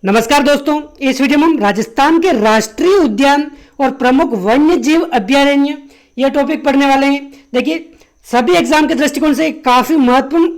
नमस्कार दोस्तों, इस वीडियो में हम राजस्थान के राष्ट्रीय उद्यान और प्रमुख वन्य जीव अभयारण्य यह टॉपिक पढ़ने वाले हैं। देखिए, सभी एग्जाम के दृष्टिकोण से काफी महत्वपूर्ण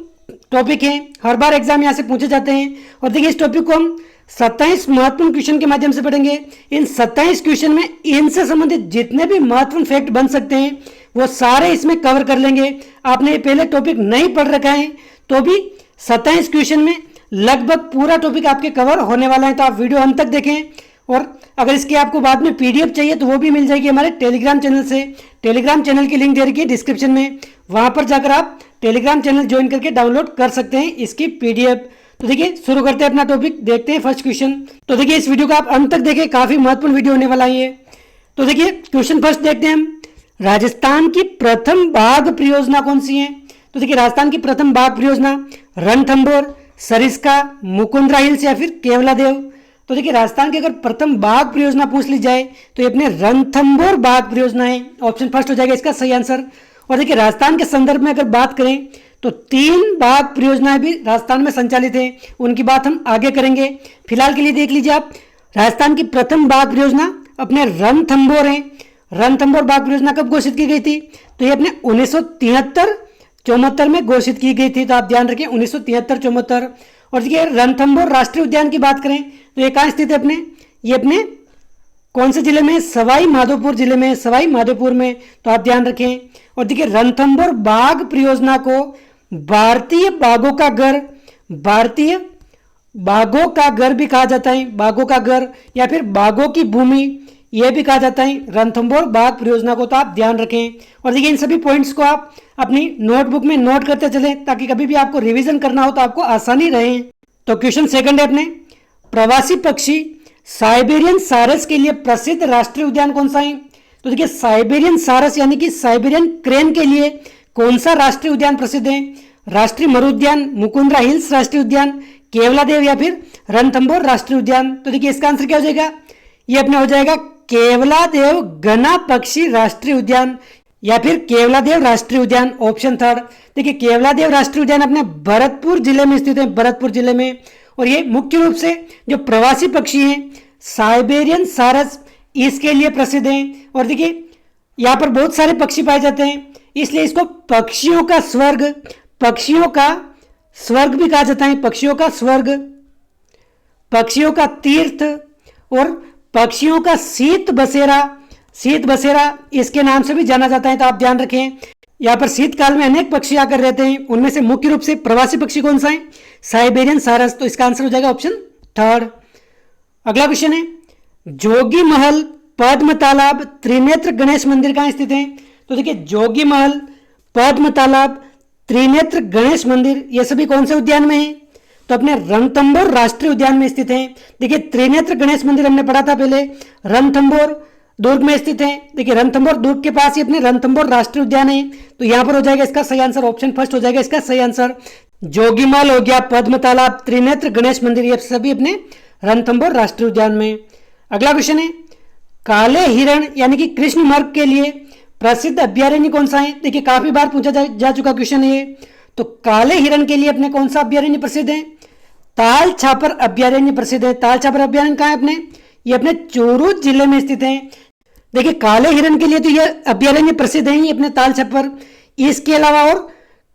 टॉपिक है। हर बार एग्जाम यहाँ से पूछे जाते हैं और देखिए इस टॉपिक को हम 27 महत्वपूर्ण क्वेश्चन के माध्यम से पढ़ेंगे। इन 27 क्वेश्चन में इनसे संबंधित जितने भी महत्वपूर्ण फैक्ट बन सकते हैं वो सारे इसमें कवर कर लेंगे। आपने पहले टॉपिक नहीं पढ़ रखा है तो भी 27 क्वेश्चन में लगभग पूरा टॉपिक आपके कवर होने वाला है, तो आप वीडियो अंत तक देखें। और अगर इसकी आपको बाद में पीडीएफ चाहिए तो वो भी मिल जाएगी हमारे टेलीग्राम चैनल से। टेलीग्राम चैनल की लिंक दे रखी है डिस्क्रिप्शन में, वहां पर जाकर आप टेलीग्राम चैनल ज्वाइन करके डाउनलोड कर सकते हैं इसकी पीडीएफ। तो देखिए शुरू करते हैं अपना टॉपिक, देखते हैं फर्स्ट क्वेश्चन। तो देखिए इस वीडियो को आप अंत तक देखें, काफी महत्वपूर्ण वीडियो होने वाला है ये। तो देखिए क्वेश्चन फर्स्ट देखते हैं हम, राजस्थान की प्रथम बाघ परियोजना कौन सी है? तो देखिए राजस्थान की प्रथम बाघ परियोजना रणथंभौर, सरिस्का, मुकुंदरा हिल्स या फिर केवलादेव। तो देखिए राजस्थान की अगर प्रथम बाघ परियोजना पूछ ली जाए तो ये अपने रणथंभौर बाघ परियोजना है, ऑप्शन फर्स्ट हो जाएगा इसका सही आंसर। और देखिए राजस्थान के संदर्भ में अगर बात करें तो 3 बाघ परियोजनाएं भी राजस्थान में संचालित है, उनकी बात हम आगे करेंगे। फिलहाल के लिए देख लीजिए आप, राजस्थान की प्रथम बाघ परियोजना अपने रणथंभौर है। रणथंभौर बाघ परियोजना कब घोषित की गई थी? तो ये अपने 1973-74 में घोषित की गई थी, तो आप ध्यान रखें 1973-74। और देखिए रणथंभौर राष्ट्रीय उद्यान की बात करें तो ये कहाँ स्थित है अपने? ये अपने कौन से जिले में? सवाई माधोपुर जिले में, सवाई माधोपुर में, तो आप ध्यान रखें। और देखिए रणथंभौर बाघ परियोजना को भारतीय बाघों का घर, भारतीय बाघों का घर भी कहा जाता है, बाघों का घर या फिर बाघों की भूमि यह भी कहा जाता है रणथंभौर बाघ परियोजना को, तो आप ध्यान रखें। और देखिए इन सभी पॉइंट्स को आप अपनी नोटबुक में नोट करते चलें ताकि कभी भी आपको रिवीजन करना हो तो आपको आसानी रहे। तो क्वेश्चन सेकंड है अपने, प्रवासी पक्षी साइबेरियन सारस के लिए प्रसिद्ध राष्ट्रीय उद्यान कौन सा है? तो देखिए साइबेरियन सारस यानी कि साइबेरियन क्रेन के लिए कौन सा राष्ट्रीय उद्यान प्रसिद्ध है? राष्ट्रीय मरु उद्यान, मुकुंदरा हिल्स राष्ट्रीय उद्यान, केवलादेव या फिर रणथंभौर राष्ट्रीय उद्यान। तो देखिए इसका आंसर क्या हो जाएगा? ये अपना हो जाएगा केवलादेव घना पक्षी राष्ट्रीय उद्यान या फिर केवलादेव राष्ट्रीय उद्यान, ऑप्शन थर्ड। देखिए केवलादेव राष्ट्रीय उद्यान अपने भरतपुर जिले में स्थित है, भरतपुर जिले में। और ये मुख्य रूप से जो प्रवासी पक्षी हैं साइबेरियन सारस इसके लिए प्रसिद्ध हैं। और देखिए यहाँ पर बहुत सारे पक्षी पाए जाते हैं, इसलिए इसको पक्षियों का स्वर्ग, पक्षियों का स्वर्ग भी कहा जाता है, पक्षियों का स्वर्ग, पक्षियों का तीर्थ और पक्षियों का शीत बसेरा, शीत बसेरा इसके नाम से भी जाना जाता है, तो आप ध्यान रखें। यहाँ पर शीतकाल में अनेक पक्षी आकर रहते हैं, उनमें से मुख्य रूप से प्रवासी पक्षी कौन सा है? साइबेरियन सारस, तो इसका आंसर हो जाएगा ऑप्शन थर्ड। अगला क्वेश्चन है, जोगी महल, पद्म तालाब, त्रिनेत्र गणेश मंदिर कहाँ स्थित है? तो देखिए जोगी महल, पद्म तालाब, त्रिनेत्र गणेश मंदिर ये सभी कौन से उद्यान में है? तो अपने रणथंभौर राष्ट्रीय उद्यान में स्थित है। देखिए त्रिनेत्र गणेश मंदिर हमने पढ़ा था पहले, रणथंभौर दुर्ग में स्थित है। देखिए रणथंभौर दुर्ग के पास ही अपने रणथंभौर राष्ट्रीय उद्यान है, तो यहां पर हो जाएगा इसका सही आंसर, ऑप्शन फर्स्ट हो जाएगा इसका सही आंसर। जोगीमल हो गया, पद्म तालाब, त्रिनेत्र गणेश मंदिर ये सभी अपने रणथंभौर राष्ट्रीय उद्यान में। अगला क्वेश्चन है, काले हिरण यानी कि कृष्ण मृग के लिए प्रसिद्ध अभ्यारण्य कौन सा है? देखिए काफी बार पूछा जा चुका क्वेश्चन है। तो काले हिरण के लिए अपने कौन सा अभ्यारण्य प्रसिद्ध है? ताल छापर अभ्यारण्य प्रसिद्ध है। ताल छापर अभ्यारण्य कहाँ है अपने? ये अपने चूरू जिले में स्थित है। देखिए काले हिरण के लिए तो यह अभ्यारण्य प्रसिद्ध है ही अपने ताल छापर, इसके अलावा और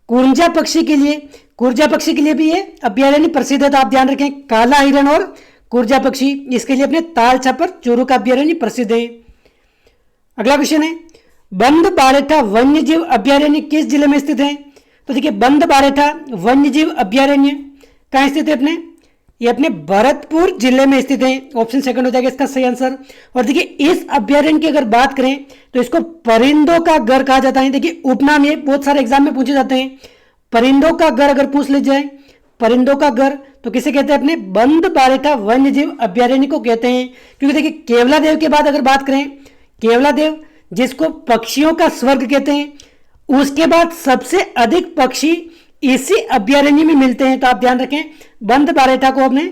कुरजा पक्षी के लिए, कुरजा पक्षी के लिए भी ये अभ्यारण्य प्रसिद्ध है, तो आप ध्यान रखें काला हिरण और कुरजा पक्षी इसके लिए अपने ताल छापर चूरू का अभ्यारण्य प्रसिद्ध है। अगला क्वेश्चन है, बंद बारेठा वन्य जीव अभ्यारण्य किस जिले में स्थित है? तो देखिए बंद बारेठा वन्य जीव अभ्यारण्य कहाँ स्थित है अपने? ये अपने भरतपुर जिले में स्थित है, ऑप्शन सेकंड हो जाएगा इसका सही आंसर। और देखिए इस अभ्यारण्य की अगर बात करें तो इसको परिंदों का घर कहा जाता है। देखिए उपनाम ये बहुत सारे एग्जाम में पूछे जाते हैं, परिंदों का घर अगर पूछ ली जाए, परिंदों का घर तो किसे कहते हैं? अपने बंद बारेठा वन्य जीव अभ्यारण्य को कहते हैं। क्योंकि देखिए केवलादेव के बाद अगर बात करें, केवलादेव जिसको पक्षियों का स्वर्ग कहते हैं, उसके बाद सबसे अधिक पक्षी इसी अभ्यारण्य में मिलते हैं, तो आप ध्यान रखें बंद बारेठा को अपने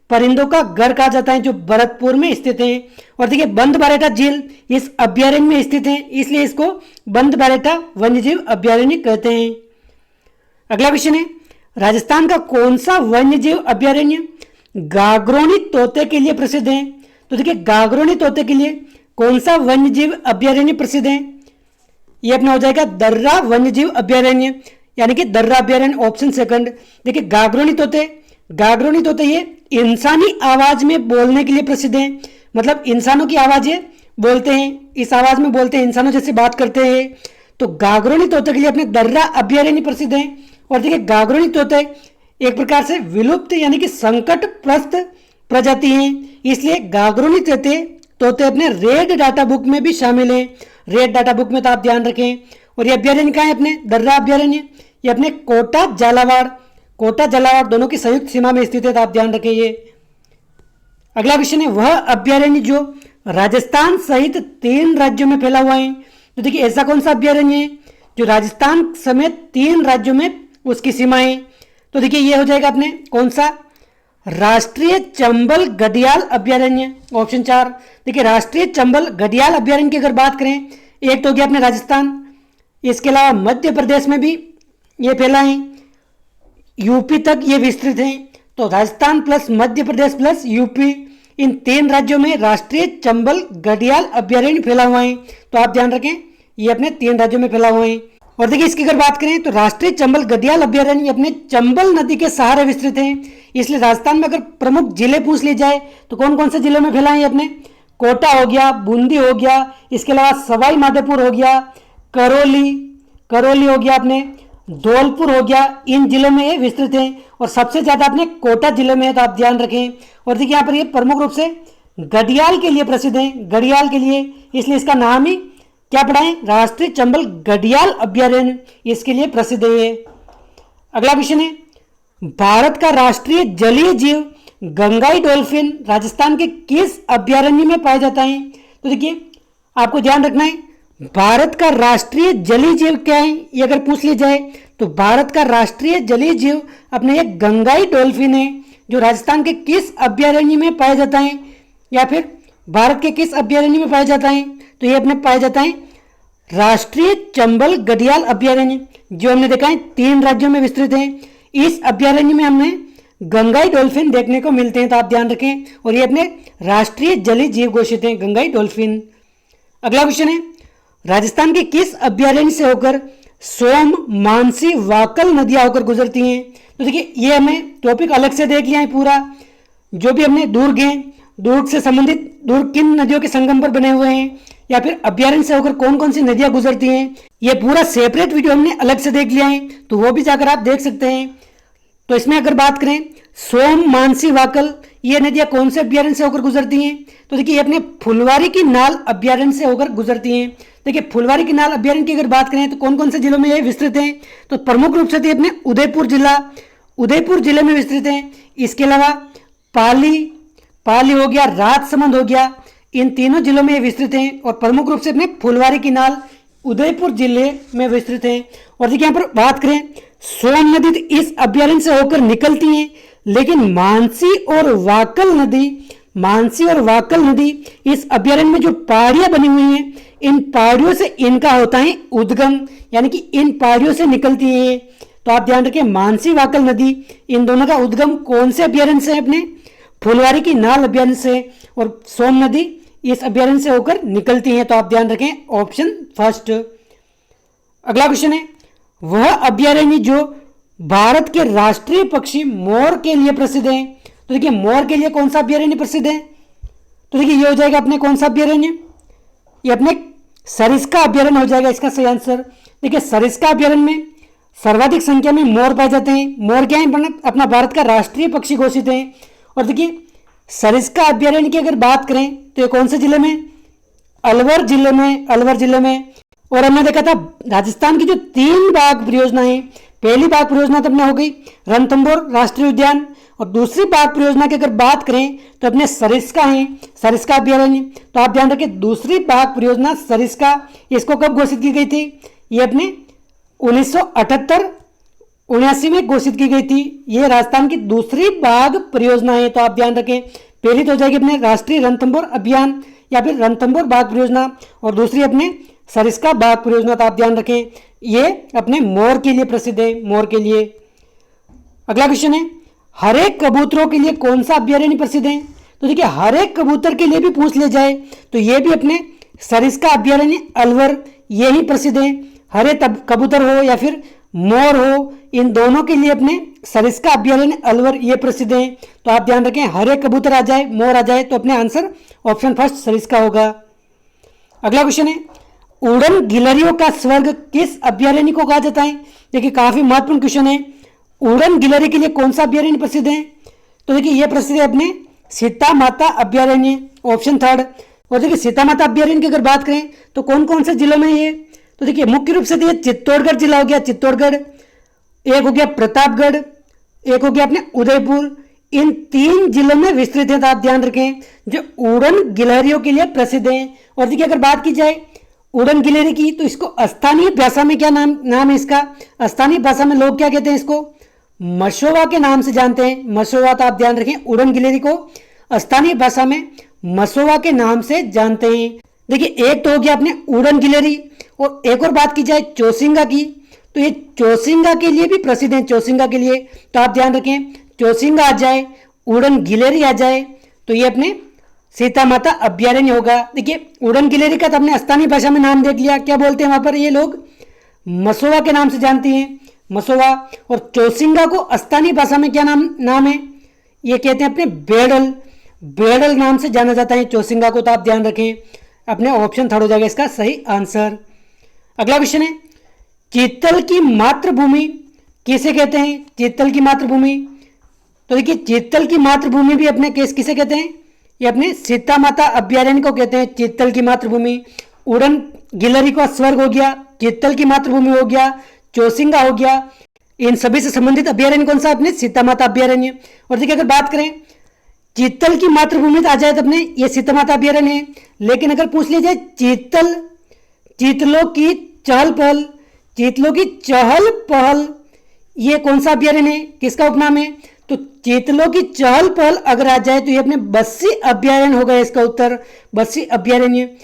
परिंदों का घर कहा जाता है जो भरतपुर में स्थित है। और देखिए बंद बारेठा झील इस अभ्यारण्य में स्थित है, इसलिए इसको बंद बारेठा वन्यजीव अभ्यारण्य कहते हैं। अगला क्वेश्चन है, राजस्थान का कौन सा वन्यजीव अभ्यारण्य गागरोनी तोते के लिए प्रसिद्ध है। तो देखिए गागरोनी तोते के लिए कौन सा वन्यजीव अभयारण्य प्रसिद्ध है? ये अपना हो जाएगा दर्रा वन्यजीव अभयारण्य, यानी कि दर्रा अभयारण्य, ऑप्शन सेकंड। देखिए गागरोनी तोते ये इंसानी आवाज में बोलने के लिए प्रसिद्ध है, मतलब इंसानों की आवाज ये बोलते हैं, इस आवाज में बोलते हैं, इंसानों जैसे बात करते हैं। तो गागरोनी तोते के लिए अपने दर्रा अभयारण्य प्रसिद्ध है। और देखिए गागरोनी तोते एक प्रकार से विलुप्त यानी कि संकटग्रस्त प्रजाति हैं, इसलिए गागरोनी तोते अपने रेड डाटा बुक में भी शामिल हैं। रेड डाटा बुक में तो आप ध्यान रखें। और ये अभयारण्य कहाँ है? अपने दर्रा अभयारण्य, ये अपने कोटा झालावाड़ दोनों की संयुक्त सीमा में स्थित है, तो आप ध्यान रखें ये। अगला क्वेश्चन है, वह अभयारण्य जो राजस्थान सहित 3 राज्यों में फैला हुआ है। तो देखिए ऐसा कौन सा अभयारण्य है जो राजस्थान समेत 3 राज्यों में उसकी सीमाएं? तो देखिए ये हो जाएगा अपने कौन सा? राष्ट्रीय चंबल घड़ियाल अभयारण्य, ऑप्शन 4। देखिए राष्ट्रीय चंबल घड़ियाल अभयारण्य की अगर बात करें, एक तो हो गया अपने राजस्थान, इसके अलावा मध्य प्रदेश में भी ये फैला है, यूपी तक ये विस्तृत है। तो Rajasthan plus Madhya Pradesh plus UP, इन 3 राज्यों में राष्ट्रीय चंबल घड़ियाल अभयारण्य फैला हुआ है। तो आप ध्यान रखें ये अपने 3 राज्यों में फैला हुआ है। और देखिए इसकी अगर बात करें तो राष्ट्रीय चंबल घड़ियाल अभयारण्य अपने चंबल नदी के सहारे विस्तृत है, इसलिए राजस्थान में अगर प्रमुख जिले पूछ लिए जाए तो कौन कौन से जिलों में फैला है? अपने कोटा हो गया, बूंदी हो गया, इसके अलावा सवाई माधोपुर हो गया, करौली हो गया, अपने धौलपुर हो गया, इन जिलों में ये विस्तृत है। और सबसे ज्यादा अपने कोटा जिले में है, तो आप ध्यान रखें। और देखिए यहाँ पर ये प्रमुख रूप से घड़ियाल के लिए प्रसिद्ध है, घड़ियाल के लिए, इसलिए इसका नाम ही क्या पड़ा है? राष्ट्रीय चंबल घड़ियाल अभयारण्य, इसके लिए प्रसिद्ध है ये। अगला क्वेश्चन है, भारत का राष्ट्रीय जलीय जीव गंगाई डॉल्फिन राजस्थान के किस अभयारण्य में पाया जाता है? तो देखिए आपको ध्यान रखना है, भारत का राष्ट्रीय जलीय जीव क्या है ये अगर पूछ लिया जाए तो भारत का राष्ट्रीय जलीय जीव अपने ये गंगाई डॉल्फिन है, जो राजस्थान के किस अभयारण्य में पाया जाता है, या फिर भारत के किस अभयारण्य में पाया जाता है? तो ये अपने पाया जाता है राष्ट्रीय चंबल घड़ियाल अभयारण्य, जो हमने देखा है 3 राज्यों में विस्तृत है। इस अभयारण्य में हमने गंगाई डॉल्फिन देखने को मिलते हैं, तो आप ध्यान रखें। और ये अपने राष्ट्रीय जलीय जीव घोषित हैं गंगाई डॉल्फिन। अगला क्वेश्चन है, राजस्थान के किस अभयारण्य से होकर सोम, मानसी, वाकल नदियां होकर गुजरती हैं? तो देखिए ये हमें टॉपिक अलग से देख लिया है पूरा, जो भी हमने दुर्ग हैं, दुर्ग से संबंधित दुर्ग किन नदियों के संगम पर बने हुए हैं, या फिर अभयारण्य से होकर कौन कौन सी नदियां गुजरती हैं, ये पूरा सेपरेट वीडियो हमने अलग से देख लिया है, तो वो भी जाकर आप देख सकते हैं। तो इसमें अगर बात करें सोम, मानसी, वाकल, ये नदियां कौन से अभयारण्य से होकर गुजरती हैं? तो देखिए ये अपने फुलवारी की नाल अभयारण्य से होकर गुजरती हैं। देखिए फुलवारी की नाल अभयारण्य की अगर बात करें तो कौन कौन से जिलों में ये विस्तृत हैं? तो प्रमुख रूप से ये अपने उदयपुर जिले में विस्तृत हैं। इसके अलावा पाली हो गया, राजसमंद हो गया, इन तीनों जिलों में ये विस्तृत हैं। और प्रमुख रूप से अपने फुलवारी की नाल उदयपुर जिले में विस्तृत हैं। और देखिए यहाँ पर बात करें सोन नदी इस अभयारण्य से होकर निकलती हैं, लेकिन मानसी और वाकल नदी इस अभयारण्य में जो पहाड़ियां बनी हुई हैं, इन पहाड़ियों से इनका होता है उद्गम, यानी कि इन पहाड़ियों से निकलती है। तो आप ध्यान रखें मानसी वाकल नदी, इन दोनों का उद्गम कौन से अभयारण्य से? अपने फुलवारी की नाल अभयारण्य से। और सोम नदी इस अभयारण्य से होकर निकलती है, तो आप ध्यान रखें ऑप्शन फर्स्ट। अगला क्वेश्चन है, वह अभयारण्य जो भारत के राष्ट्रीय पक्षी मोर के लिए प्रसिद्ध है। तो देखिए मोर के लिए कौन सा अभयारण्य प्रसिद्ध है? तो देखिए ये हो जाएगा अपने कौन सा अभयारण्य? ये अपने सरिस्का अभयारण्य हो जाएगा इसका सही आंसर। देखिए सरिस्का अभयारण्य में सर्वाधिक संख्या में मोर पाए जाते हैं। मोर क्या है? अपना भारत का राष्ट्रीय पक्षी घोषित है। और देखिए सरिस्का अभयारण्य की अगर बात करें तो ये कौन से जिले में? अलवर जिले में। और हमने देखा था राजस्थान की जो 3 बाघ परियोजना है, पहली बाघ परियोजना तो अपने हो गई रणथंभौर राष्ट्रीय उद्यान, और दूसरी बाघ परियोजना की अगर बात करें तो अपने सरिस्का अभयारण्य। तो आप ध्यान रखें दूसरी बाघ परियोजना सरिस्का, इसको कब घोषित की गई थी? ये अपने 1978-79 में घोषित की गई थी। ये राजस्थान की दूसरी बाघ परियोजना है, तो आप ध्यान रखें पहली तो हो जाएगी अपने राष्ट्रीय रणथंभौर अभियान या फिर रणथंभौर बाघ परियोजना, और दूसरी अपने सरिस्का बाघ परियोजना। तो आप ध्यान रखें ये अपने मोर के लिए प्रसिद्ध है, मोर के लिए। अगला क्वेश्चन है, हरे कबूतरों के लिए कौन सा अभ्यारण्य प्रसिद्ध है? तो देखिए हरे कबूतर के लिए भी पूछ ले जाए तो ये भी अपने सरिस्का अभ्यारण्य अलवर ये ही प्रसिद्ध है। हरे कबूतर हो या फिर मोर हो, इन दोनों के लिए अपने सरिस्का अभ्यारण्य अलवर ये प्रसिद्ध है। तो आप ध्यान रखें, हरे कबूतर आ जाए, मोर आ जाए तो अपने आंसर ऑप्शन फर्स्ट सरिस्का होगा। अगला क्वेश्चन है, उड़न गिलहरियों का स्वर्ग किस अभ्यारण्य को कहा जाता है? देखिए काफी महत्वपूर्ण क्वेश्चन है। उड़न गिलहरी के लिए कौन सा अभ्यारण्य प्रसिद्ध है? तो देखिए यह प्रसिद्ध है अपने सीता माता अभ्यारण्य, ऑप्शन थर्ड। और देखिए सीता माता अभ्यारण्य की अगर बात करें तो कौन कौन से जिलों में ये? तो देखिए मुख्य रूप से देखिए चित्तौड़गढ़ जिला हो गया, चित्तौड़गढ़, एक हो गया प्रतापगढ़, एक हो गया अपने उदयपुर, इन 3 जिलों में विस्तृत है। तो आप ध्यान रखें जो उड़न गिलहरियों के लिए प्रसिद्ध है। और देखिए अगर बात की जाए उड़न गिलहरी की तो इसको स्थानीय भाषा में क्या नाम है इसका? स्थानीय भाषा में लोग क्या कहते हैं इसको? मसोवा के नाम से जानते हैं, मसोवा। तो आप ध्यान रखें उड़न गिलहरी को स्थानीय भाषा में मसोवा के नाम से जानते हैं। देखिए एक तो हो गया अपने उड़न गिलहरी, और एक और बात की जाए चौसिंगा की तो ये चौसिंगा के लिए भी प्रसिद्ध है, चौसिंगा के लिए। तो आप ध्यान रखें चौसिंगा आ जाए, उड़न गिलहरी आ जाए तो ये अपने सीता माता अभ्यारण्य होगा। देखिए उड़न गिलहरी का तो अपने स्थानीय भाषा में नाम देख लिया, क्या बोलते हैं वहां पर ये लोग? मसोवा के नाम से जानते हैं, मसोवा। और चौसिंगा को स्थानीय भाषा में क्या नाम है? ये कहते हैं अपने बेड़ल, बेड़ल नाम से जाना जाता है चौसिंगा को। तो आप ध्यान रखें अपने ऑप्शन थर्ड हो जाएगा इसका सही आंसर। अगला क्वेश्चन है, चीतल की मातृभूमि किसे कहते हैं? चीतल की मातृभूमि, तो देखिए चीतल की मातृभूमि भी अपने किसे कहते हैं? ये अपने सीता माता अभ्यारण्य को कहते हैं चीतल की मातृभूमि। उड़न गिलहरी का स्वर्ग हो गया, चीतल की मातृभूमि हो गया, चौसिंगा हो गया, इन सभी से संबंधित अभ्यारण्य कौन सा? अपने सीता माता अभ्यारण्य। और देखिए अगर बात करें चीतल की मातृभूमि तो आ जाए तो अपने ये सीता माता अभ्यारण्य है। लेकिन अगर पूछ लिया जाए चीतलों की चहल पहल, चीतलों की चहल पहल ये कौन सा अभ्यारण्य है, किसका उपनाम है? तो चीतलों की चहल पहल अगर आ जाए तो ये अपने बस्सी अभ्यारण्य होगा इसका उत्तर, बस्सी अभ्यारण्य।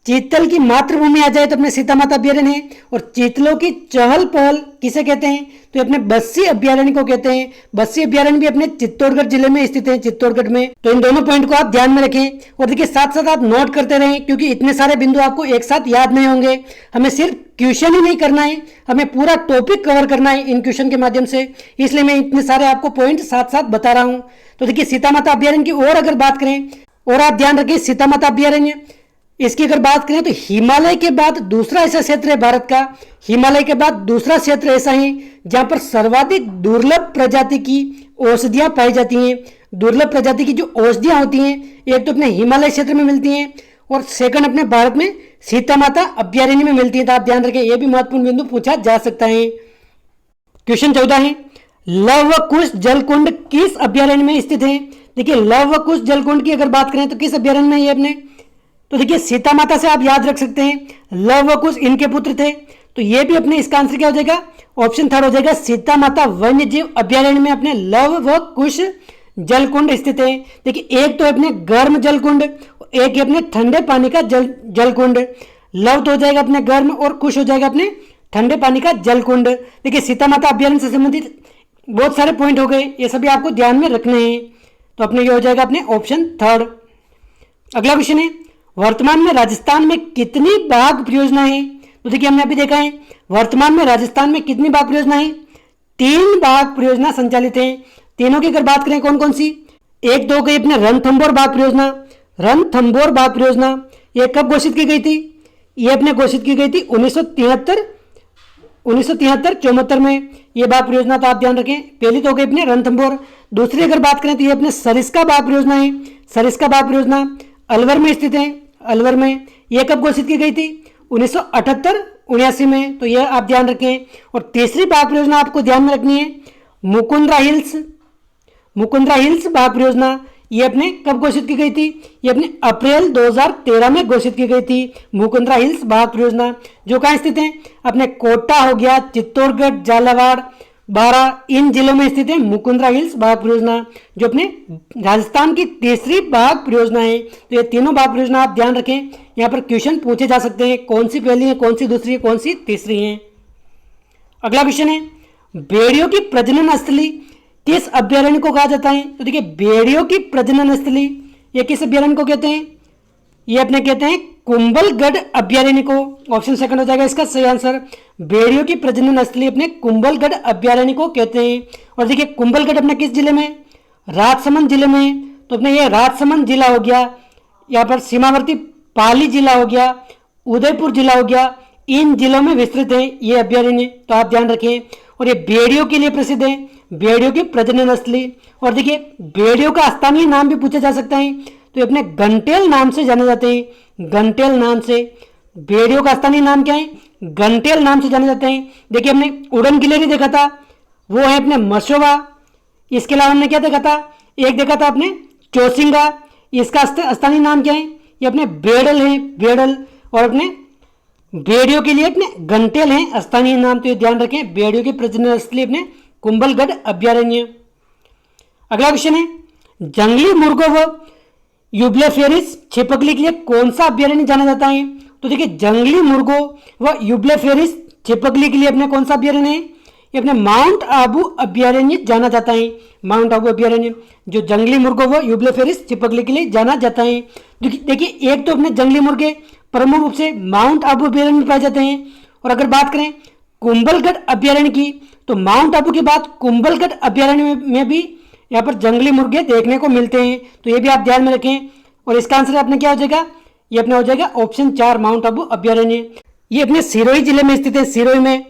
चीतल की मातृभूमि आ जाए तो अपने सीता माता अभ्यारण्य है। और चीतलों की चहल पहल किसे कहते हैं? तो ये अपने बस्सी अभ्यारण्य को कहते हैं। बस्सी अभ्यारण्य भी अपने चित्तौड़गढ़ जिले में स्थित है, चित्तौड़गढ़ में। तो इन दोनों पॉइंट को आप ध्यान में रखें और देखिए साथ साथ आप नोट करते रहें, क्योंकि इतने सारे बिंदु आपको एक साथ याद नहीं होंगे। हमें सिर्फ क्वेश्चन ही नहीं करना है, हमें पूरा टॉपिक कवर करना है इन क्वेश्चन के माध्यम से, इसलिए मैं इतने सारे आपको पॉइंट साथ साथ बता रहा हूँ। तो देखिए सीता माता अभ्यारण्य की और अगर बात करें, और आप ध्यान रखिए सीता माता अभ्यारण्य इसकी अगर बात करें तो हिमालय के बाद दूसरा ऐसा क्षेत्र है भारत का, हिमालय के बाद दूसरा क्षेत्र ऐसा है जहां पर सर्वाधिक दुर्लभ प्रजाति की औषधियां पाई जाती हैं। दुर्लभ प्रजाति की जो औषधियां होती हैं एक तो अपने हिमालय क्षेत्र में मिलती हैं और सेकंड अपने भारत में सीता माता अभ्यारण्य में मिलती है। तो आप ध्यान रखें यह भी महत्वपूर्ण बिंदु पूछा जा सकता है। क्वेश्चन 14 है, लव व कुश जलकुंड किस अभ्यारण्य में स्थित है? देखिए लव व कुश जलकुंड की अगर बात करें तो किस अभ्यारण्य में ये अपने? तो देखिए सीता माता से आप याद रख सकते हैं, लव व कुश इनके पुत्र थे। तो ये भी अपने इसका आंसर क्या हो जाएगा? ऑप्शन थर्ड हो जाएगा, सीता माता वन्य जीव अभ्यारण्य में अपने लव व कुश जलकुंड स्थित है। देखिए एक तो अपने गर्म जलकुंड, एक अपने ठंडे पानी का जलकुंड। लव तो हो जाएगा अपने गर्म और कुश हो जाएगा अपने ठंडे पानी का जलकुंड। देखिए सीता माता अभ्यारण्य से संबंधित बहुत सारे पॉइंट हो गए, ये सभी आपको ध्यान में रखने हैं। तो अपने ये हो जाएगा अपने ऑप्शन थर्ड। अगला क्वेश्चन है, वर्तमान में राजस्थान में कितनी बाघ परियोजना है? तो देखिए हमने अभी देखा है वर्तमान में राजस्थान में कितनी बाघ परियोजना है? 3 बाघ परियोजना संचालित है। तीनों की अगर बात करें कौन कौन सी? एक तो हो गई अपने रणथंभौर बाघ परियोजना। रणथंभौर बाघ परियोजना ये कब घोषित की गई थी? ये अपने घोषित की गई थी 1973-74 में ये बाघ परियोजना। तो आप ध्यान रखें पहली तो हो गई अपने रणथंभौर। दूसरी अगर बात करें तो ये अपने सरिस्का बाघ परियोजना है। सरिस्का बाघ परियोजना अलवर में स्थित है, अलवर में। ये कब घोषित की गई थी? 1978-79 में। तो ये आप ध्यान रखें। और तीसरी बाघ परियोजना आपको ध्यान में रखनी है मुकुंदरा हिल्स बाघ परियोजना। ये अपने कब घोषित की गई थी? ये अपने अप्रैल 2013 में घोषित की गई थी मुकुंदरा हिल्स बाघ परियोजना, जो कहाँ स्थित है? अपने कोटा हो गया, चित्तौड़गढ़, झालावाड़, बारां इन जिलों में स्थित है मुकुंदरा हिल्स बाघ परियोजना, जो अपने राजस्थान की तीसरी बाघ परियोजना है। तो ये तीनों बाघ परियोजना आप ध्यान रखें, यहाँ पर क्वेश्चन पूछे जा सकते हैं कौन सी पहली है, कौन सी दूसरी है, कौन सी तीसरी है। अगला क्वेश्चन है, भेड़ियों की प्रजनन स्थली किस अभ्यारण्य को कहा जाता है? तो देखिए भेड़ियों की प्रजनन स्थली, ये किस अभ्यारण्य को कहते हैं? ये अपने कहते हैं कुंभलगढ़ अभ्यारण्य को। ऑप्शन सेकंड हो जाएगा इसका सही आंसर। भेड़ियों की प्रजनन स्थली अपने कुंभलगढ़ अभ्यारण्य को कहते हैं। और देखिए कुंभलगढ़ अपने किस जिले में? राजसमंद जिले में। तो अपने ये राजसमंद जिला हो गया, यहाँ पर सीमावर्ती पाली जिला हो गया, उदयपुर जिला हो गया, इन जिलों में विस्तृत है ये अभ्यारण्य, तो आप ध्यान रखें। और ये भेड़ियों के लिए प्रसिद्ध है, भेड़ियों की प्रजनन स्थली। और देखिए भेड़ियों का स्थानीय नाम भी पूछा जा सकता है, तो ये अपने घंटेल नाम से जाने जाते हैं, घंटेल नाम से। भेड़ियों का स्थानीय नाम क्या है? घंटेल नाम से जाने जाते हैं। देखिए हमने उड़न गिलेरी देखा था, वो है अपने मसोवा। इसके अलावा हमने क्या देखा था? एक देखा था अपने चौसिंगा, इसका स्थानीय नाम क्या है? ये अपने बेड़ल है, बेड़ल। और अपने भेड़ियों के लिए अपने घंटेल हैं स्थानीय नाम, तो ये ध्यान रखें। भेड़ियों की प्रजनन स्थली अपने कुंभलगढ़ अभ्यारण्य। अगला क्वेश्चन है, जंगली मुर्गों व यूब्लेफेरिस छिपकली के लिए कौन सा अभ्यारण्य जाना जाता है? तो देखिए जंगली मुर्गों व यूब्लेफेरिस छिपकली के लिए अपने कौन सा अभ्यारण्य है? ये अपने माउंट आबू अभ्यारण्य जाना जाता है, माउंट आबू अभ्यारण्य, जो जंगली मुर्गों व यूब्लेफेरिस छिपकली के लिए जाना जाता है। देखिए एक तो अपने जंगली मुर्गे प्रमुख रूप से माउंट आबू अभ्यारण्य में पाए जाते हैं। और अगर बात करें कुंभलगढ़ अभ्यारण्य की, तो माउंट आबू के बाद कुंभलगढ़ अभ्यारण्य में भी यहाँ पर जंगली मुर्गे देखने को मिलते हैं, तो ये भी आप ध्यान में रखें। और इसका आंसर अपने क्या हो जाएगा? ये अपना हो जाएगा ऑप्शन 4 माउंट आबू अभ्यारण्य। ये अपने सिरोही जिले में स्थित है, सिरोही में।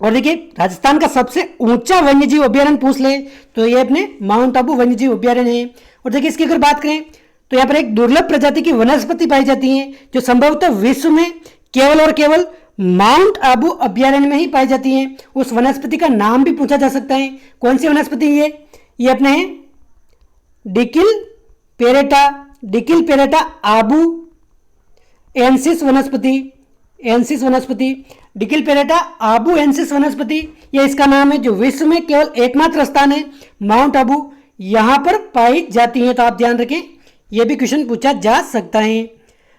और देखिए राजस्थान का सबसे ऊंचा वन्यजीव अभ्यारण्य पूछ ले तो ये अपने माउंट आबू वन्यजीव अभ्यारण्य है। और देखिए इसकी अगर बात करें तो यहाँ पर एक दुर्लभ प्रजाति की वनस्पति पाई जाती है, जो संभवतः विश्व में केवल और केवल माउंट आबू अभ्यारण्य में ही पाई जाती है। उस वनस्पति का नाम भी पूछा जा सकता है। कौन सी वनस्पति ये अपने है डिकिल पेरेटा, डिकिल पेरेटा आबू एंसिस वनस्पति, एंसिस वनस्पति, डिकिल पेरेटा आबू एंसिस वनस्पति, ये इसका नाम है, जो विश्व में केवल एकमात्र स्थान है माउंट आबू, यहां पर पाई जाती है। तो आप ध्यान रखें, यह भी क्वेश्चन पूछा जा सकता है।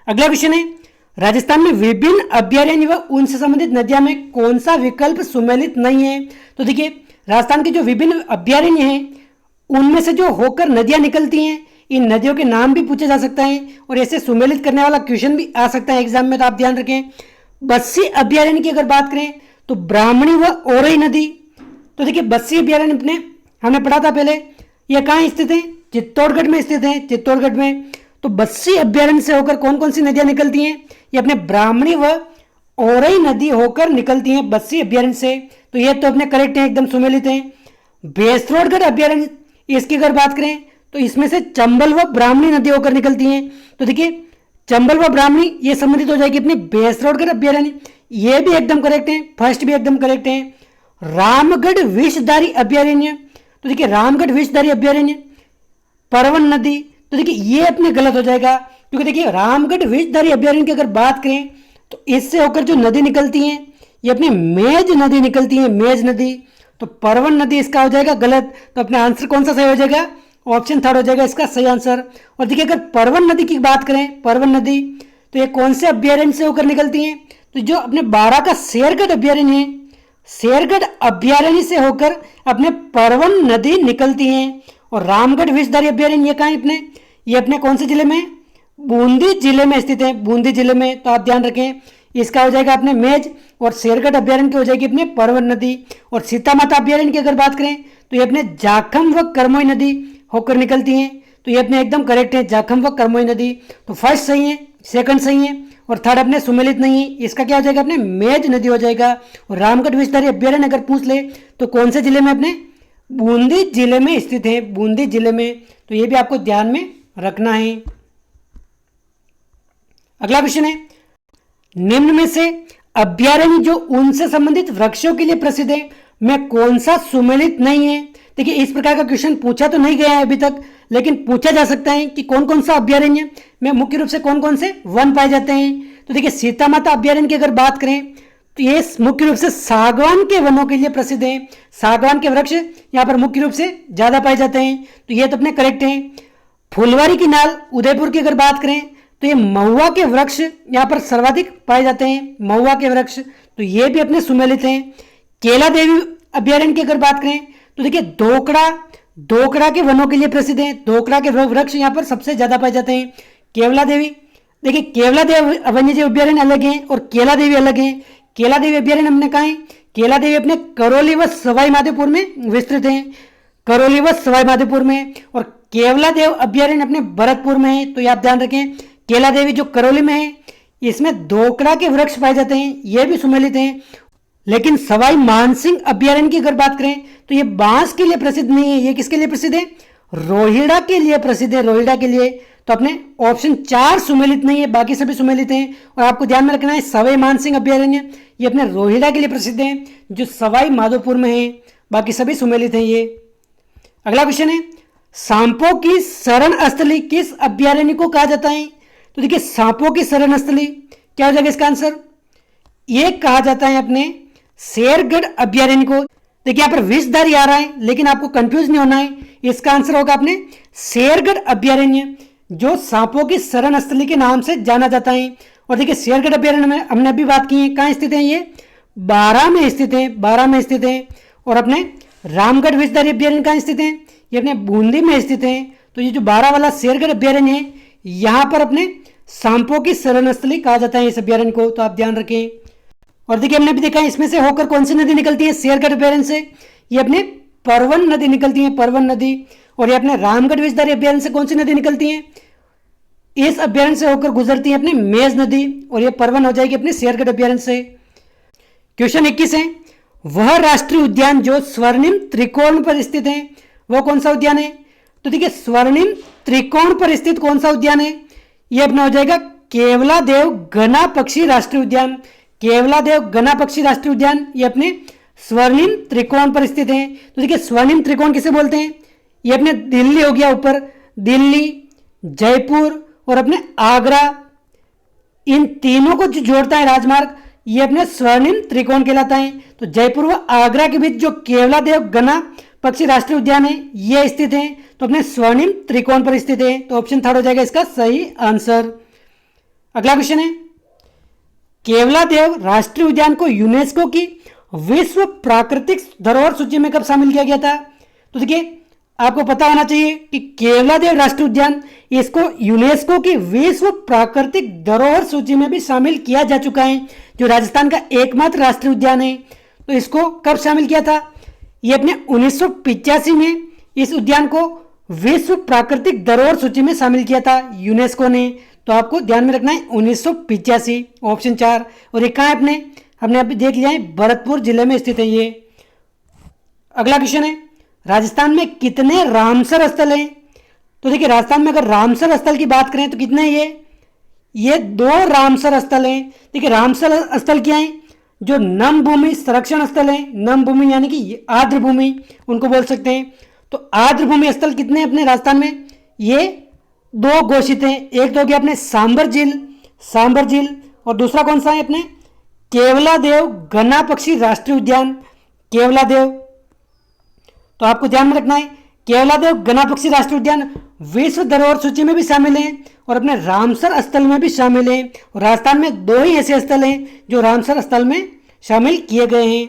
अगला क्वेश्चन है, राजस्थान में विभिन्न अभ्यारण्य व उनसे संबंधित नदियों में कौन सा विकल्प सुमेलित नहीं है? तो देखिए राजस्थान के जो विभिन्न अभ्यारण्य हैं उनमें से जो होकर नदियां निकलती हैं, इन नदियों के नाम भी पूछे जा सकता है और ऐसे सुमेलित करने वाला क्वेश्चन भी आ सकता है एग्जाम में, तो आप ध्यान रखें। बस्सी अभ्यारण्य की अगर बात करें तो ब्राह्मणी व औरई नदी, तो देखिए बस्सी अभ्यारण्य अपने हमने पढ़ा था पहले, यह कहाँ स्थित है? चित्तौड़गढ़ में स्थित है, चित्तौड़गढ़ में। तो बस्सी अभ्यारण्य से होकर कौन कौन सी नदियां निकलती हैं? ये अपने ब्राह्मणी व औरई नदी होकर निकलती हैं बस्सी अभ्यारण्य से, तो ये तो अपने करेक्ट है, एकदम सुमेलित है। बेसरोडगढ़ अभ्यारण्य, इसकी अगर बात करें तो इसमें से चंबल व ब्राह्मणी नदी होकर निकलती हैं, तो देखिए चंबल व ब्राह्मणी ये संबंधित हो जाएगी अपने बेसरोडगढ़ अभ्यारण्य, ये भी एकदम करेक्ट है, फर्स्ट भी एकदम करेक्ट है। रामगढ़ विषधारी अभ्यारण्य, तो देखिए रामगढ़ विषधारी अभ्यारण्य परवन नदी, तो देखिए ये अपने गलत हो जाएगा, क्योंकि देखिए रामगढ़ विषधारी अभ्यारण्य की अगर बात करें तो इससे होकर जो नदी निकलती है ये अपने मेज नदी निकलती है, मेज नदी, तो परवन नदी इसका हो जाएगा गलत। तो अपना आंसर कौन सा सही हो जाएगा? ऑप्शन 3 हो जाएगा इसका सही आंसर। और देखिए अगर परवन नदी की बात करें, परवन नदी तो ये कौन से अभ्यारण्य से होकर निकलती है? तो जो अपने बारा का शेरगढ़ अभ्यारण्य है, शेरगढ़ अभ्यारण्य से होकर अपने परवन नदी निकलती है। और रामगढ़ विषधारी अभ्यारण्य ये कहाँ है अपने? ये अपने कौन से जिले में? बूंदी जिले में स्थित है, बूंदी जिले में, तो आप ध्यान रखें इसका हो जाएगा अपने मेज, और शेरगढ़ अभ्यारण्य की हो जाएगी अपने परवन नदी। और सीता माता अभ्यारण्य की अगर बात करें तो ये अपने जाखम व करमोई नदी होकर निकलती हैं, तो ये अपने एकदम करेक्ट है, जाखम व करमोई नदी। तो फर्स्ट सही है, सेकंड सही है, और थर्ड अपने सुमेलित नहीं है, इसका क्या हो जाएगा अपने मेज नदी हो जाएगा। और रामगढ़ विषधारी अभ्यारण्य अगर पूछ ले तो कौन से जिले में? अपने बूंदी जिले में स्थित है, बूंदी जिले में, तो ये भी आपको ध्यान में रखना है। अगला क्वेश्चन है, निम्न में से अभ्यारण्य जो उनसे संबंधित वृक्षों के लिए प्रसिद्ध है में कौन सा सुमेलित नहीं है? देखिए इस प्रकार का क्वेश्चन पूछा तो नहीं गया है अभी तक, लेकिन पूछा जा सकता है कि कौन कौन सा अभ्यारण्य में मुख्य रूप से कौन कौन से वन पाए जाते हैं। तो देखिए सीता माता अभ्यारण्य की अगर बात करें तो ये मुख्य रूप से सागवान के वनों के लिए प्रसिद्ध है, सागवान के वृक्ष यहाँ पर मुख्य रूप से ज्यादा पाए जाते हैं, तो ये तो अपने करेक्ट है। फुलवारी की नाल उदयपुर की अगर बात करें तो ये महुआ के वृक्ष यहाँ पर सर्वाधिक पाए जाते हैं, महुआ के वृक्ष, तो ये भी अपने सुमेलित हैं। केला देवी अभ्यारण्य की अगर बात करें तो देखिए दोकड़ा के वनों के लिए प्रसिद्ध है। दोकड़ा के वृक्ष यहाँ पर सबसे ज्यादा पाए जाते हैं। केवला देवी, देखिए केवला देवी वन्यजीव अभ्यारण्य अलग है और केला देवी अलग है। केला देवी अभ्यारण्य हमने कहा है, केला देवी अपने करौली व सवाई माधोपुर में विस्तृत है, करौली व सवाई माधोपुर में। और केवला देव अभ्यारण्य अपने भरतपुर में है। तो ये आप ध्यान रखें, केला देवी जो करौली में है, इसमें दोकड़ा के वृक्ष पाए जाते हैं, ये भी सुमेलित हैं। लेकिन सवाई मानसिंह अभ्यारण्य की अगर बात करें तो ये बांस के लिए प्रसिद्ध नहीं है। ये किसके लिए प्रसिद्ध है? रोहिड़ा के लिए प्रसिद्ध है, रोहिड़ा के लिए। तो अपने ऑप्शन 4 सुमेलित नहीं है, बाकी सभी सुमेलित हैं। और आपको ध्यान में रखना है सवाई मानसिंह अभ्यारण्य ये अपने रोहिड़ा के लिए प्रसिद्ध है, जो सवाई माधोपुर में है, बाकी सभी सुमेलित हैं ये। अगला क्वेश्चन है, सांपों की शरण स्थली किस अभ्यारण्य को कहा जाता है? तो देखिए सांपों की शरण स्थली क्या हो जाएगा इसका आंसर? ये कहा जाता है अपने शेरगढ़ अभ्यारण्य को। देखिए यहाँ पर विषधारी आ रहा है, लेकिन आपको कंफ्यूज नहीं होना है। इसका आंसर होगा अपने शेरगढ़ अभ्यारण्य, जो सांपों की शरण स्थली के नाम से जाना जाता है। और देखिए शेरगढ़ अभ्यारण्य में हमने अभी बात की है, कहाँ स्थित है? ये बारां में स्थित है, बारां में स्थित है। और अपने रामगढ़ विषधारी अभ्यारण्य कहाँ स्थित है? ये अपने बूंदी में स्थित है। तो ये जो 12 वाला शेरगढ़ अभ्यारण्य है, यहाँ पर अपने सांपों की शरण स्थली कहा जाता है इस अभ्यारण्य को। तो आप ध्यान रखें। और देखिए हमने भी देखा है इसमें से होकर कौन सी नदी निकलती है शेरगढ़ अभ्यारण्य से? ये अपने परवन नदी निकलती है, परवन नदी। और ये अपने रामगढ़ विषधारी अभ्यारण्य से कौन सी नदी निकलती है? इस अभ्यारण्य से होकर गुजरती है अपनी मेज नदी, और ये परवन हो जाएगी अपने शेरगढ़ अभ्यारण्य से। क्वेश्चन 21 है, वह राष्ट्रीय उद्यान जो स्वर्णिम त्रिकोण पर स्थित है वह कौन सा उद्यान है? तो देखिए स्वर्णिम त्रिकोण पर स्थित कौन सा उद्यान है? यह अपना हो जाएगा केवला देव गना पक्षी राष्ट्रीय उद्यान। केवला देव गना पक्षी राष्ट्रीय उद्यान ये अपने स्वर्णिम त्रिकोण पर स्थित है। तो देखिए स्वर्णिम त्रिकोण किसे बोलते हैं? ये अपने दिल्ली हो गया ऊपर, दिल्ली, जयपुर और अपने आगरा, इन तीनों को जो जोड़ता है राजमार्ग, ये अपने स्वर्णिम त्रिकोण कहलाता है। तो जयपुर व आगरा के बीच जो केवला देव गना पक्षी राष्ट्रीय उद्यान है ये स्थित है, तो अपने स्वर्णिम त्रिकोण पर स्थित है। तो ऑप्शन 3 हो जाएगा इसका सही आंसर। अगला क्वेश्चन है, केवला देव राष्ट्रीय उद्यान को यूनेस्को की विश्व प्राकृतिक धरोहर सूची में कब शामिल किया गया था? तो देखिए आपको पता होना चाहिए कि केवला देव राष्ट्रीय उद्यान इसको यूनेस्को की विश्व प्राकृतिक धरोहर सूची में भी शामिल किया जा चुका है, जो राजस्थान का एकमात्र राष्ट्रीय उद्यान है। तो इसको कब शामिल किया था? ये अपने 1985 में इस उद्यान को विश्व प्राकृतिक धरोहर सूची में शामिल किया था यूनेस्को ने। तो आपको ध्यान में रखना है 1985, ऑप्शन 4। और ये कहाँ है अपने? हमने अभी देख लिया है, भरतपुर जिले में स्थित है ये। अगला क्वेश्चन है, राजस्थान में कितने रामसर स्थल हैं? तो देखिए राजस्थान में अगर रामसर स्थल की बात करें तो कितने हैं? ये 2 रामसर स्थल हैं। देखिए रामसर स्थल क्या है? जो नम भूमि संरक्षण स्थल है, नम भूमि यानी कि आर्द्र भूमि उनको बोल सकते हैं। तो आर्द्र भूमि स्थल कितने हैं अपने राजस्थान में? ये 2 घोषित हैं। एक तो हो गया अपने सांबर झील, और दूसरा कौन सा है अपने? केवला देव गना पक्षी राष्ट्रीय उद्यान, केवला देव। तो आपको ध्यान में रखना है केवला देव गना पक्षी राष्ट्रीय उद्यान विश्व धरोहर सूची में भी शामिल है और अपने रामसर स्थल में भी शामिल है। और राजस्थान में 2 ही ऐसे स्थल हैं जो रामसर स्थल में शामिल किए गए हैं।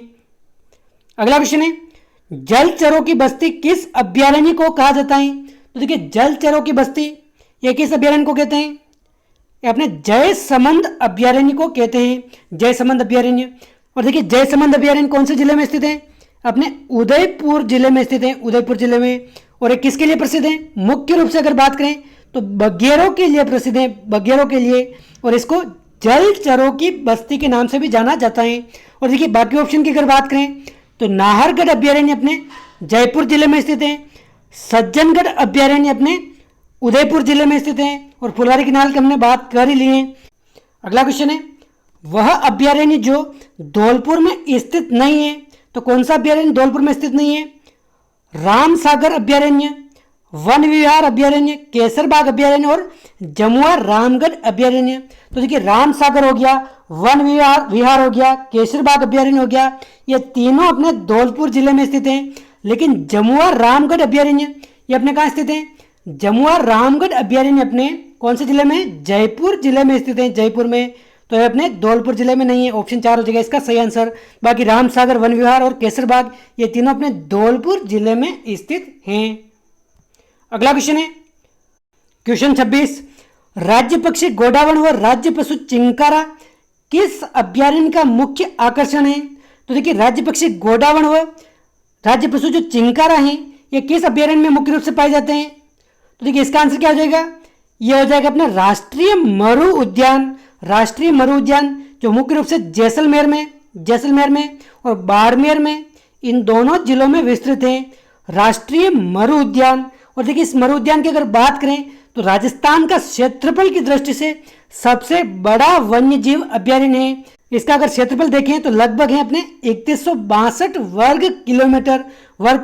अगला क्वेश्चन है, जलचरों की बस्ती किस अभ्यारण्य को कहा जाता है? तो देखिए जलचरों की बस्ती ये किस अभ्यारण्य को कहते हैं? ये अपने जयसमंद अभ्यारण्य को कहते हैं, जयसमंद अभ्यारण्य। और देखिए जयसमंद अभ्यारण्य कौन से जिले में स्थित है? अपने उदयपुर जिले में स्थित है, उदयपुर जिले में। और ये किसके लिए प्रसिद्ध है? मुख्य रूप से अगर बात करें तो बघेरों के लिए प्रसिद्ध है, बघेरों के लिए। और इसको जलचरों की बस्ती के नाम से भी जाना जाता है। और देखिए बाकी ऑप्शन की अगर बात करें तो नाहरगढ़ अभ्यारण्य अपने जयपुर जिले में स्थित है, सज्जनगढ़ अभ्यारण्य अपने उदयपुर जिले में स्थित है, और फुलवारी किनाल की हमने बात कर ही ली है। अगला क्वेश्चन है, वह अभ्यारण्य जो धौलपुर में स्थित नहीं है, तो कौन सा अभ्यारण्य धौलपुर में स्थित नहीं है? रामसागर अभ्यारण्य, वन विहार अभ्यारण्य, केसरबाग अभ्यारण्य और जमुआ रामगढ़ अभ्यारण्य। तो देखिए रामसागर हो गया, वन विहार हो गया, केसरबाग अभ्यारण्य हो गया, ये तीनों अपने धौलपुर जिले में स्थित हैं। लेकिन जमुआ रामगढ़ अभ्यारण्य ये अपने कहाँ स्थित है? जमुआ रामगढ़ अभ्यारण्य अपने कौन से जिले में? जयपुर जिले में स्थित है, जयपुर में। तो ये अपने धौलपुर जिले में नहीं है, ऑप्शन 4 हो जाएगा इसका सही आंसर। बाकी रामसागर वन विहार और केसरबाग ये तीनों अपने धौलपुर जिले में स्थित हैं। अगला क्वेश्चन है क्वेश्चन 26, राज्य पक्षी गोडावण व राज्य पशु चिंकारा किस अभ्यारण्य का मुख्य आकर्षण है? तो देखिए राज्य पक्षी गोडावण व राज्य पशु जो चिंकारा हैं ये किस अभ्यारण्य में मुख्य रूप से पाए जाते हैं? तो देखिए इसका आंसर क्या हो जाएगा, ये हो जाएगा अपना राष्ट्रीय मरु उद्यान। राष्ट्रीय मरु उद्यान जो मुख्य रूप से जैसलमेर में और बाड़मेर में, इन दोनों जिलों में विस्तृत है राष्ट्रीय मरु उद्यान। और देखिए इस मरु उद्यान की अगर बात करें तो राजस्थान का क्षेत्रफल की दृष्टि से सबसे बड़ा वन्य जीव अभ्यारण्य है। इसका अगर क्षेत्रफल देखें तो लगभग है अपने 3162 वर्ग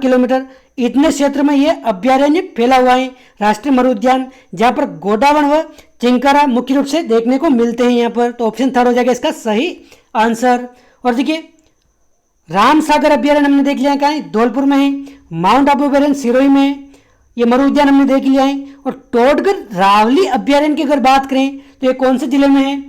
किलोमीटर इतने क्षेत्र में यह अभ्यारण्य फैला हुआ है राष्ट्रीय मरु उद्यान, जहां पर गोडावण व चिंकारा मुख्य रूप से देखने को मिलते हैं यहाँ पर। तो ऑप्शन 3 हो जाएगा इसका सही आंसर। और देखिए रामसागर अभ्यारण्य हमने देख लिया है, कहाँ है, धौलपुर में है। माउंट आबू अभ्यारण्य सिरोही में है, ये मरु उद्यान हमने देख लिया है। और टोडगढ़ रावली अभ्यारण्य की अगर बात करें तो ये कौन से जिले में है,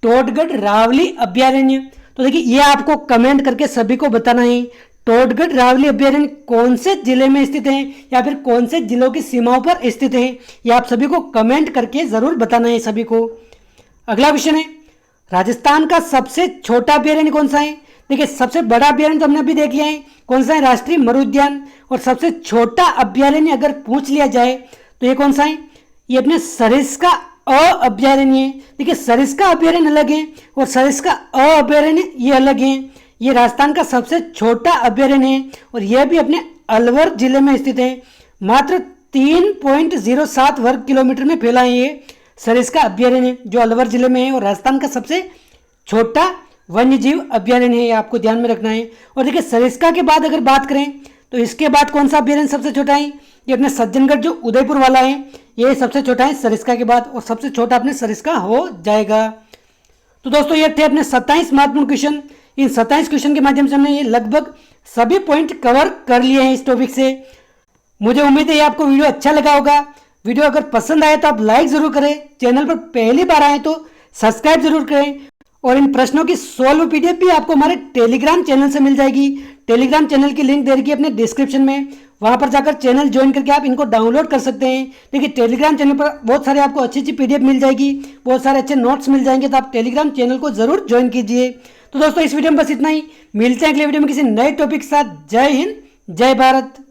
टोडगढ़ रावली अभ्यारण्य। तो देखिए ये आपको कमेंट करके सभी को बताना है टोडगढ़ रावली अभ्यारण्य कौन से जिले में स्थित है या फिर कौन से जिलों की सीमाओं पर स्थित है, ये आप सभी को कमेंट करके जरूर बताना है सभी को। अगला क्वेश्चन है राजस्थान का सबसे छोटा अभ्यारण्य कौन सा है? देखिए सबसे बड़ा अभ्यारण्य तो हमने अभी देख लिया है, कौन सा है, राष्ट्रीय मरु उद्यान। और सबसे छोटा अभ्यारण्य अगर पूछ लिया जाए तो ये कौन सा है, ये अपने सरिस्का अभ्यारण्य है। देखिए सरिस्का अभ्यारण्य अलग है और सरिस्का अभ्यारण्य ये अलग है। ये राजस्थान का सबसे छोटा अभ्यारण्य है और यह भी अपने अलवर जिले में स्थित है। मात्र 3.07 वर्ग किलोमीटर में फैला है ये सरिस्का अभ्यारण्य जो अलवर जिले में है और राजस्थान का सबसे छोटा वन्य जीव अभ्यारण्य है, ये आपको ध्यान में रखना है। और देखिए सरिस्का के बाद अगर बात करें तो इसके बाद कौन सा अभ्यारण्य सबसे छोटा है, ये अपने सज्जनगढ़ जो उदयपुर वाला है ये सबसे छोटा है सरिस्का के बाद, और सबसे छोटा अपने सरिस्का हो जाएगा। तो दोस्तों ये थे अपने 27 महत्वपूर्ण क्वेश्चन। इन 27 क्वेश्चन के माध्यम से हमने ये लगभग सभी पॉइंट कवर कर लिए हैं इस टॉपिक से। मुझे उम्मीद है ये आपको वीडियो अच्छा लगा होगा। वीडियो अगर पसंद आए तो आप लाइक जरूर करें, चैनल पर पहली बार आए तो सब्सक्राइब जरूर करें। और इन प्रश्नों की सॉल्व पीडीएफ भी आपको हमारे टेलीग्राम चैनल से मिल जाएगी। टेलीग्राम चैनल की लिंक दे रखी है अपने डिस्क्रिप्शन में, वहां पर जाकर चैनल ज्वाइन करके आप इनको डाउनलोड कर सकते हैं। देखिए टेलीग्राम चैनल पर बहुत सारे आपको अच्छी अच्छी पीडीएफ मिल जाएगी, बहुत सारे अच्छे नोट्स मिल जाएंगे, तो आप टेलीग्राम चैनल को जरूर ज्वाइन कीजिए। तो दोस्तों इस वीडियो में बस इतना ही, मिलते हैं अगले वीडियो में किसी नए टॉपिक के साथ। जय हिंद, जय भारत।